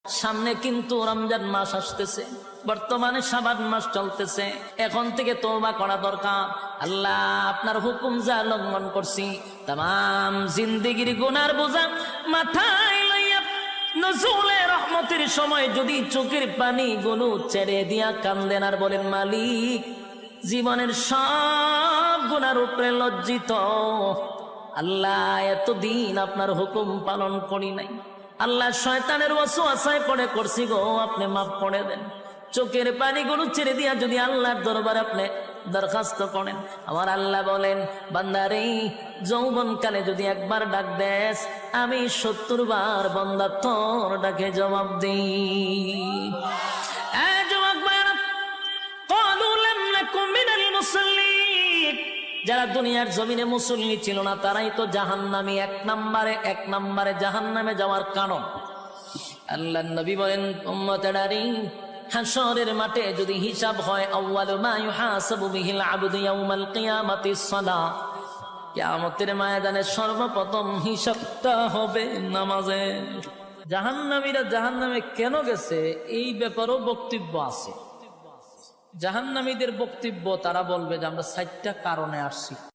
সামনে কিন্তু রমজান মাস আসতেছে, বর্তমানে শাবান মাস চলতেছে। এখন থেকে তওবা করা দরকার। আল্লাহ আপনার হুকুম যা লঙ্ঘন করছি, তাম জিন্দেগির গুনার বোঝা মাথায় লইয়া নজরুলে রহমতের সময় যদি চোখের পানি গুলো ছেড়ে দিয়া কান্দেন আর বলেন, মালিক জীবনের সব গুনার উপরে লজ্জিত, আল্লাহ এতদিন আপনার হুকুম পালন করি নাই, আল্লাহ শয়তানের ওয়াসওয়াসায় পড়ে করছি গো, আপনি মাফ করে দেন। চোখের পানিগুলো ছেড়ে দিয়া যদি আল্লাহর দরবারে আপনি দরখাস্ত করেন, আমার আল্লাহ বলেন, বান্দারে যৌবনকালে যদি একবার ডাক দেস, আমি 70 বার বান্দা তোর ডাকে জবাব দিই। যারা দুনিয়ার জমিনে মুসল্লি ছিল না, তারাই তো জাহান্নামী, এক নম্বরে জাহান্নামে যাওয়ার কারণ। আল্লাহর নবী বলেন, উম্মতেরানি হাশরের মাঠে যদি হিসাব হয়, আউয়ালু মা ইউহাসাবু বিহিল আবদু ইয়াউমাল কিয়ামাতিস সালাহ, কিয়ামতের ময়দানে সর্বপ্রথম হিসাবটা হবে নামাজের। জাহান্নামীরা জাহান্নামে কেন গেছে এই ব্যাপারেও বক্তব্য আছে। জাহান্নামীদের বক্তব্য, তারা বলবে যে আমরা 4টা কারণে আসছি।